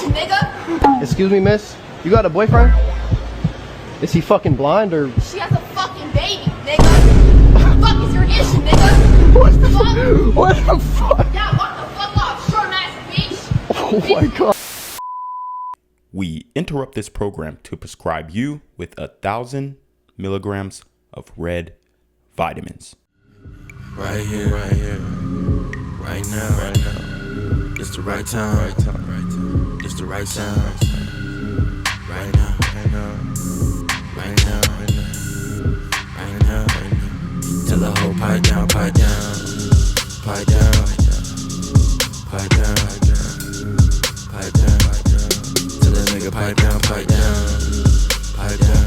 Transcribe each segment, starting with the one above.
issue, nigga? Excuse me, miss? You got a boyfriend? Is he fucking blind or? She has a fucking baby, nigga. What the fuck is your issue, nigga? What the fuck? What the fuck? Yeah, what the fuck off, Sherm ass bitch. Oh my god. We interrupt this program to prescribe you with 1,000 milligrams of red vitamins. Right here, right now, it's the right time, it's the right sound, right now, right now. Tell the whole pipe down, pipe down, pipe down, pipe down, pipe down. Tell the nigga pipe down, pipe down, pipe down,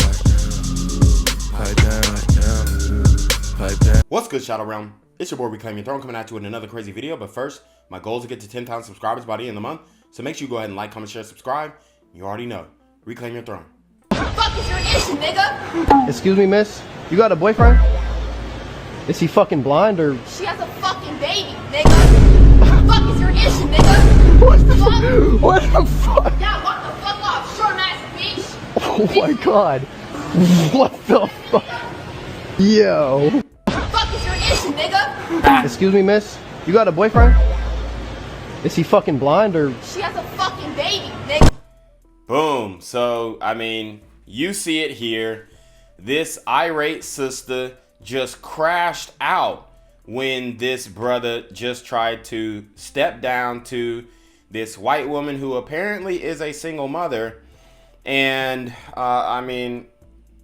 pipe down. What's good, Shadow Realm? It's your boy Reclaim Your Throne coming at you with another crazy video. But first, my goal is to get to 10,000 subscribers by the end of the month. So make sure you go ahead and like, comment, share, subscribe. You already know. Reclaim your throne. What the fuck is your issue, nigga? Excuse me, miss? You got a boyfriend? Is he fucking blind or? She has a fucking baby, nigga. What the fuck is your issue, nigga? What the fuck? What the fuck? Yeah, what the fuck off, Sherm ass bitch. Oh my god. What the fuck? Yo. What the fuck is your issue, nigga? Excuse me, miss? You got a boyfriend? Is he fucking blind or? She has a fucking baby, nigga. Boom. So, I mean, you see it here. This irate sister just crashed out when this brother just tried to step down to this white woman who apparently is a single mother. And, I mean,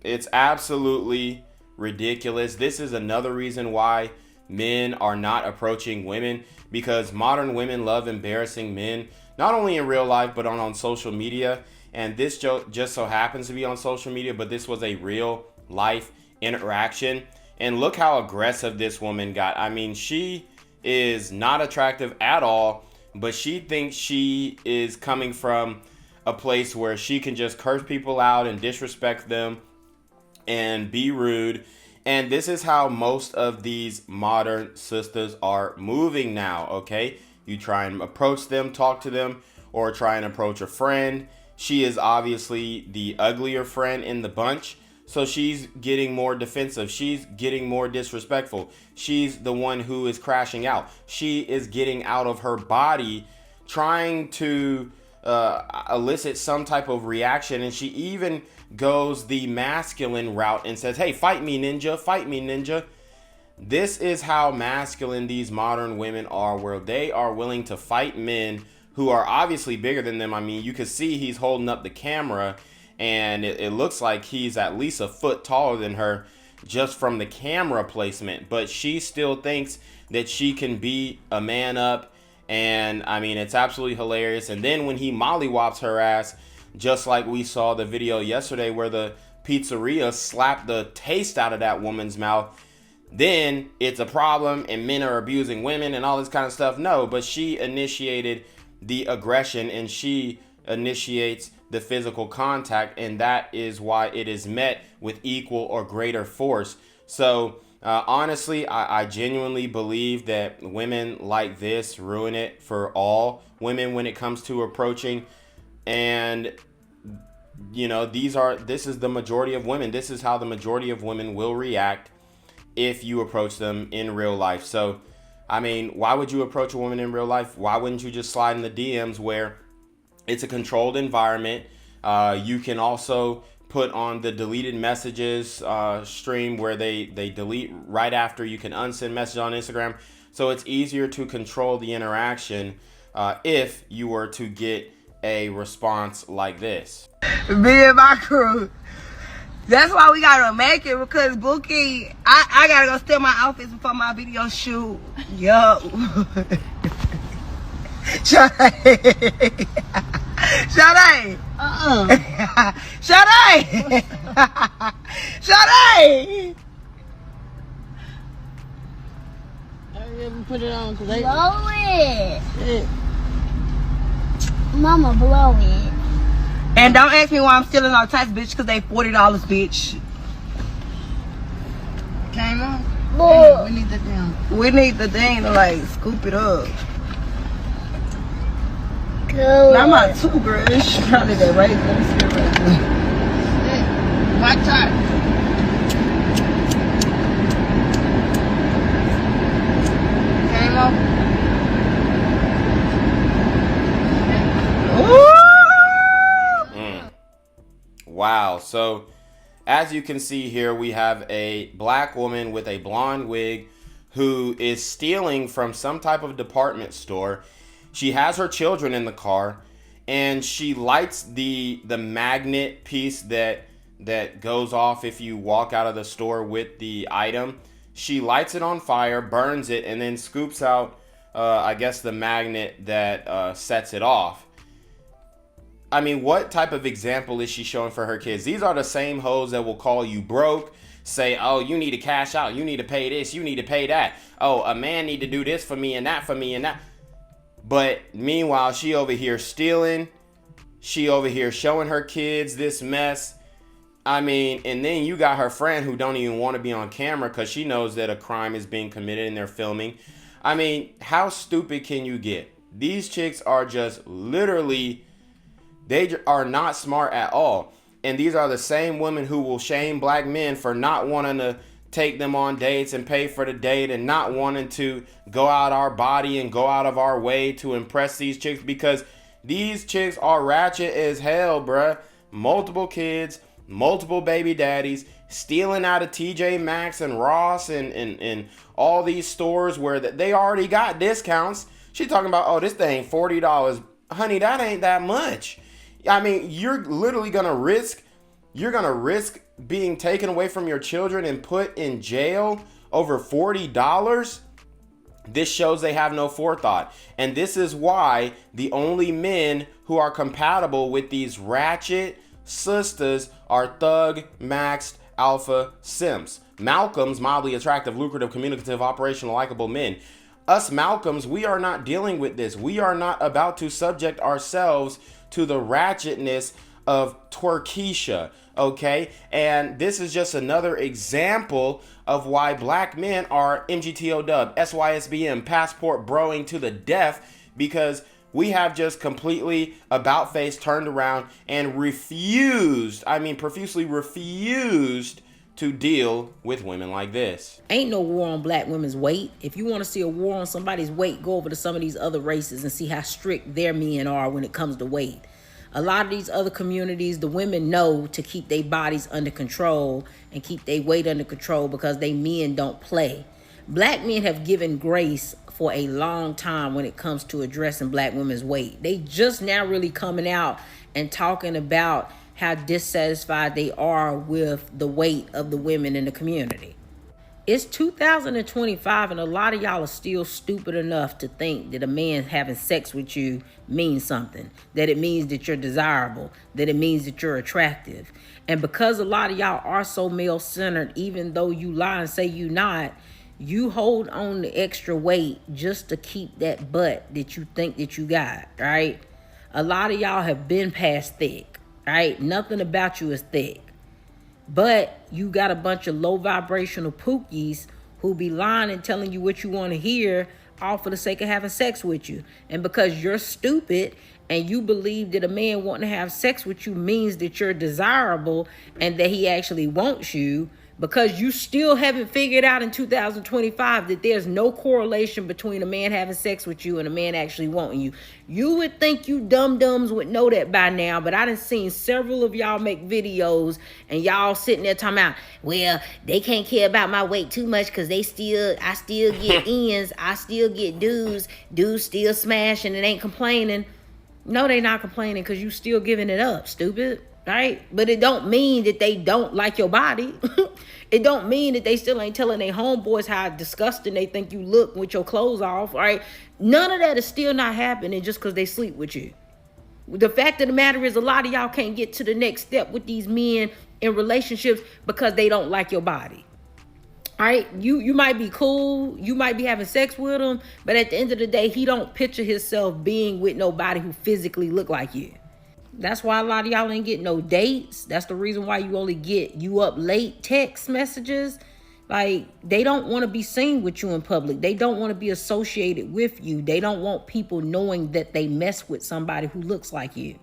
it's absolutely ridiculous. This is another reason why men are not approaching women, because modern women love embarrassing men, not only in real life, but on social media. And this just so happens to be on social media, but this was a real life interaction. And look how aggressive this woman got. I mean, she is not attractive at all, but she thinks she is coming from a place where she can just curse people out and disrespect them and be rude. And this is how most of these modern sisters are moving now, okay? You try and approach them, talk to them, or try and approach a friend. She is obviously the uglier friend in the bunch, so she's getting more defensive. She's getting more disrespectful. She's the one who is crashing out. She is getting out of her body, trying to elicit some type of reaction, and she even goes the masculine route and says, hey, fight me, ninja, fight me, ninja. This is how masculine these modern women are, where they are willing to fight men who are obviously bigger than them. I mean, you can see he's holding up the camera, and it looks like he's at least a foot taller than her just from the camera placement, but she still thinks that she can beat a man up. And I mean, it's absolutely hilarious. And then when he mollywops her ass, just like we saw the video yesterday where the pizzeria slapped the taste out of that woman's mouth, then it's a problem and men are abusing women and all this kind of stuff. No, but she initiated the aggression and she initiates the physical contact, and that is why it is met with equal or greater force. So honestly, I genuinely believe that women like this ruin it for all women when it comes to approaching. And you know, this is the majority of women. This is how the majority of women will react if you approach them in real life. So I mean, why would you approach a woman in real life? Why wouldn't you just slide in the DMs where it's a controlled environment? You can also put on the deleted messages stream where they delete right after. You can unsend messages on Instagram. So it's easier to control the interaction if you were to get a response like this. Me and my crew. That's why we gotta make it, because Bookie, I gotta go steal my outfits before my video shoot. Yo. Sade. Sade. Sade. Sade. Put it on because they Blow it. Yeah. Mama, blow it. And don't ask me why I'm stealing all types, bitch, because they $40, bitch. Came on. Boy. We need the damn. We need the thing to like scoop it up. Cool. Not my two, girl. It's probably that right. Let me see it right there. My time. Came up. Wow. So as you can see here, we have a black woman with a blonde wig who is stealing from some type of department store. She has her children in the car, and she lights the magnet piece that goes off if you walk out of the store with the item. She lights it on fire, burns it, and then scoops out I guess the magnet that sets it off. I mean, what type of example is she showing for her kids? These are the same hoes that will call you broke, say, oh, you need to cash out, you need to pay this, you need to pay that. Oh, a man need to do this for me and that for me and that. But meanwhile, she over here stealing. She over here showing her kids this mess. I mean, and then you got her friend who don't even want to be on camera because she knows that a crime is being committed and they're filming. I mean, how stupid can you get? These chicks are just literally... They are not smart at all. And these are the same women who will shame black men for not wanting to take them on dates and pay for the date and not wanting to go out our body and go out of our way to impress these chicks, because these chicks are ratchet as hell, bruh. Multiple kids, multiple baby daddies, stealing out of TJ Maxx and Ross and all these stores where they already got discounts. She talking about, oh, this thing $40. Honey, that ain't that much. I mean, you're literally gonna risk being taken away from your children and put in jail over $40. This shows they have no forethought. And this is why the only men who are compatible with these ratchet sisters are thug, maxed, alpha simps. Malcolms, mildly attractive, lucrative, communicative, operational, likable men. Us Malcolms, we are not dealing with this. We are not about to subject ourselves to the ratchetness of Twerkeisha, okay? And this is just another example of why black men are MGTO dub, SYSBM, passport broing to the death, because we have just completely about face turned around and refused, I mean profusely refused, to deal with women like this. Ain't no war on black women's weight. If you want to see a war on somebody's weight, go over to some of these other races and see how strict their men are when it comes to weight. A lot of these other communities, the women know to keep their bodies under control and keep their weight under control because they men don't play. Black men have given grace for a long time when it comes to addressing black women's weight. They just now really coming out and talking about how dissatisfied they are with the weight of the women in the community. It's 2025 and a lot of y'all are still stupid enough to think that a man having sex with you means something, that it means that you're desirable, that it means that you're attractive. And because a lot of y'all are so male-centered, even though you lie and say you not, you hold on to extra weight just to keep that butt that you think that you got, right? A lot of y'all have been past thick. Right? Nothing about you is thick. But you got a bunch of low vibrational pookies who be lying and telling you what you want to hear all for the sake of having sex with you. And because you're stupid and you believe that a man wanting to have sex with you means that you're desirable and that he actually wants you, because you still haven't figured out in 2025 that there's no correlation between a man having sex with you and a man actually wanting you. You would think you dum-dums would know that by now, but I done seen several of y'all make videos and y'all sitting there talking about, well, they can't care about my weight too much because I still get ends, I still get dudes still smashing and ain't complaining. No, they not complaining because you still giving it up, stupid. Right? But it don't mean that they don't like your body. It don't mean that they still ain't telling their homeboys how disgusting they think you look with your clothes off, right? None of that is still not happening just because they sleep with you. The fact of the matter is a lot of y'all can't get to the next step with these men in relationships because they don't like your body. All right? You might be cool. You might be having sex with him. But at the end of the day, he don't picture himself being with nobody who physically look like you. That's why a lot of y'all ain't getting no dates. That's the reason why you only get you up late text messages, Like, they don't want to be seen with you in public. They don't want to be associated with you. They don't want people knowing that they mess with somebody who looks like you.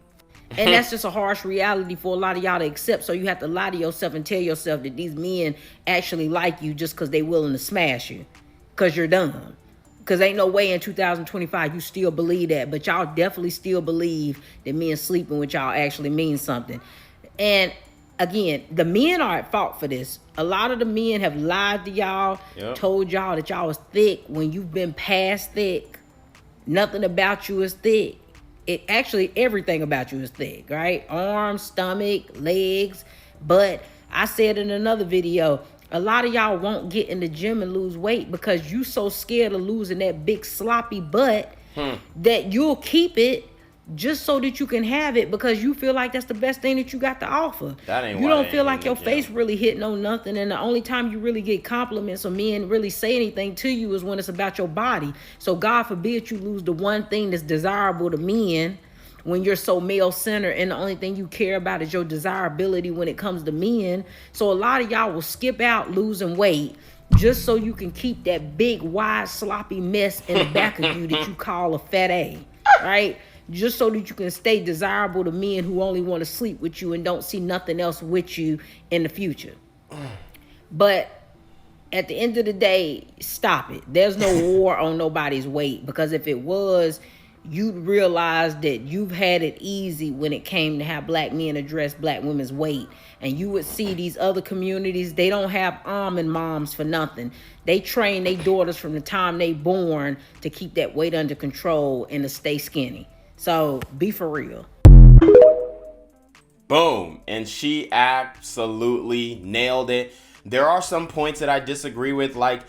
And that's just a harsh reality for a lot of y'all to accept. So you have to lie to yourself and tell yourself that these men actually like you just because they willing to smash you. Because you're dumb. Because ain't no way in 2025 you still believe that. But y'all definitely still believe that men sleeping with y'all actually means something. And again, the men are at fault for this. A lot of the men have lied to y'all, told y'all that y'all was thick when you've been past thick. Nothing about you is thick. It actually, everything about you is thick, right? Arms, stomach, legs. But I said in another video, a lot of y'all won't get in the gym and lose weight because you so scared of losing that big sloppy butt that you'll keep it just so that you can have it because you feel like that's the best thing that you got to offer. That ain't you why don't I feel ain't like in your the face gym. really hitting on nothing, and the only time you really get compliments or men really say anything to you is when it's about your body. So God forbid you lose the one thing that's desirable to men when you're so male-centered, and the only thing you care about is your desirability when it comes to men. So a lot of y'all will skip out losing weight just so you can keep that big, wide, sloppy mess in the back of you that you call a fat A, right? Just so that you can stay desirable to men who only want to sleep with you and don't see nothing else with you in the future. But at the end of the day, stop it. There's no war on nobody's weight, because if it was, you'd realize that you've had it easy when it came to how black men address black women's weight. And you would see these other communities, they don't have almond moms for nothing. They train their daughters from the time they born to keep that weight under control and to stay skinny. So be for real. Boom. And she absolutely nailed it. There are some points that I disagree with, like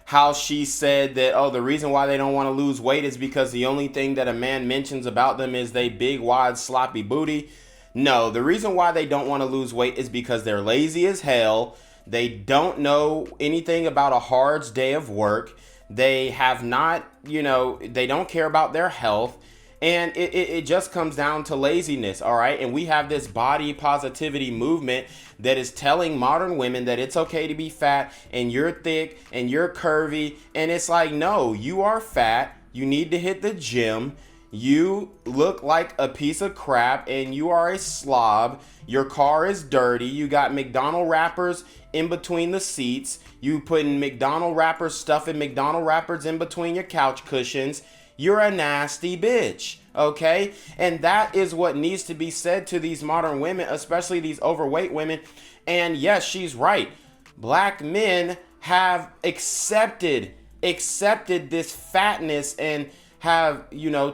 how she said that, oh, the reason why they don't want to lose weight is because the only thing that a man mentions about them is they big, wide, sloppy booty. No, the reason why they don't want to lose weight is because they're lazy as hell. They don't know anything about a hard day of work. They have not, they don't care about their health. And it just comes down to laziness, all right? And we have this body positivity movement that is telling modern women that it's okay to be fat and you're thick and you're curvy. And it's like, no, you are fat. You need to hit the gym. You look like a piece of crap and you are a slob. Your car is dirty. You got McDonald's wrappers in between the seats. You putting McDonald's wrappers, stuffing McDonald's wrappers in between your couch cushions. You're a nasty bitch, okay? And that is what needs to be said to these modern women, especially these overweight women. And yes, she's right. Black men have accepted this fatness and have,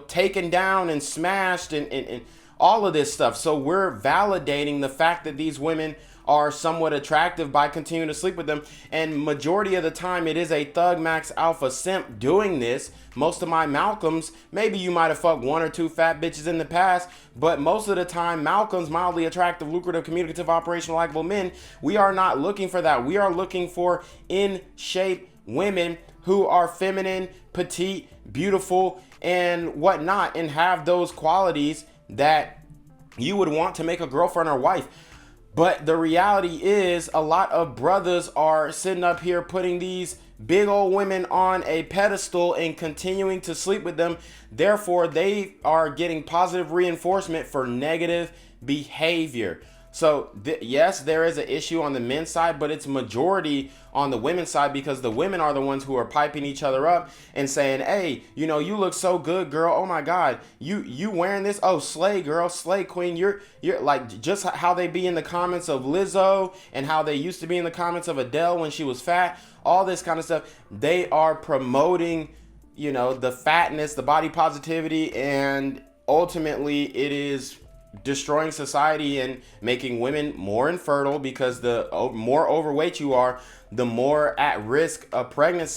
taken down and smashed and all of this stuff. So we're validating the fact that these women are somewhat attractive by continuing to sleep with them. And majority of the time it is a thug max alpha simp doing this. Most of my Malcolms, maybe you might have fucked one or two fat bitches in the past, but most of the time Malcolms, mildly attractive, lucrative, communicative, operational, likable men, we are not looking for that. We are looking for in shape women who are feminine, petite, beautiful, and whatnot, and have those qualities that you would want to make a girlfriend or wife. But the reality is a lot of brothers are sitting up here putting these big old women on a pedestal and continuing to sleep with them. Therefore, they are getting positive reinforcement for negative behavior. So yes, there is an issue on the men's side, but it's majority on the women's side, because the women are the ones who are piping each other up and saying, hey, you look so good, girl. Oh my God, you wearing this? Oh, slay, girl, slay, queen. You're like, just how they be in the comments of Lizzo and how they used to be in the comments of Adele when she was fat, all this kind of stuff. They are promoting, the fatness, the body positivity, and ultimately it is destroying society and making women more infertile, because the more overweight you are, the more at risk of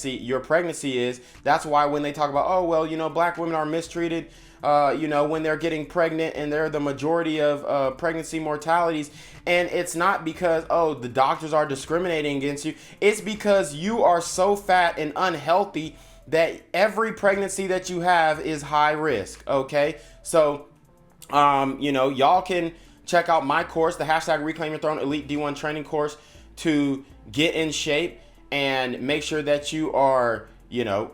your pregnancy is. That's why when they talk about, oh, well, black women are mistreated, when they're getting pregnant, and they're the majority of pregnancy mortalities. And it's not because, oh, the doctors are discriminating against you. It's because you are so fat and unhealthy that every pregnancy that you have is high risk. Okay. So, y'all can check out my course, the #ReclaimYourThrone Elite D1 training course, to get in shape and make sure that you are, you know,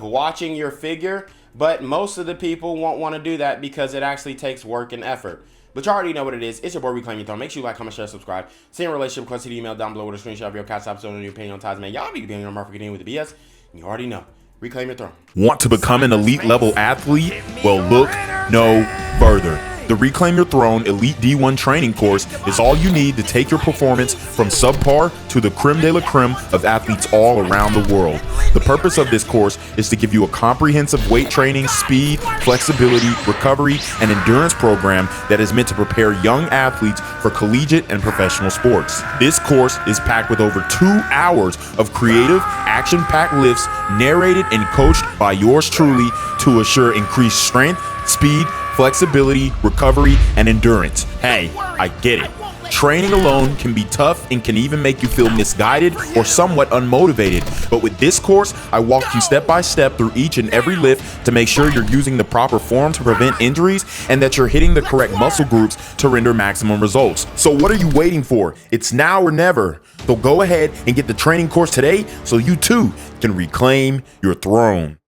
watching your figure. But most of the people won't want to do that because it actually takes work and effort. But you already know what it is. It's your boy Reclaim Your Throne. Make sure you like, comment, share, subscribe. Send a relationship request to the email down below with a screenshot of your CashApp episode and your opinion on ties, man. Y'all be being on Murphy getting with the BS. And you already know. Reclaim your throne. Want to become an elite level athlete? Well, look no further. The Reclaim Your Throne Elite D1 training course is all you need to take your performance from subpar to the creme de la creme of athletes all around the world. The purpose of this course is to give you a comprehensive weight training, speed, flexibility, recovery, and endurance program that is meant to prepare young athletes for collegiate and professional sports. This course is packed with over 2 hours of creative, action-packed lifts narrated and coached by yours truly to assure increased strength, speed, flexibility, recovery, and endurance. Hey, I get it. Training alone can be tough and can even make you feel misguided or somewhat unmotivated. But with this course, I walk you step by step through each and every lift to make sure you're using the proper form to prevent injuries and that you're hitting the correct muscle groups to render maximum results. So what are you waiting for? It's now or never. So go ahead and get the training course today so you too can reclaim your throne.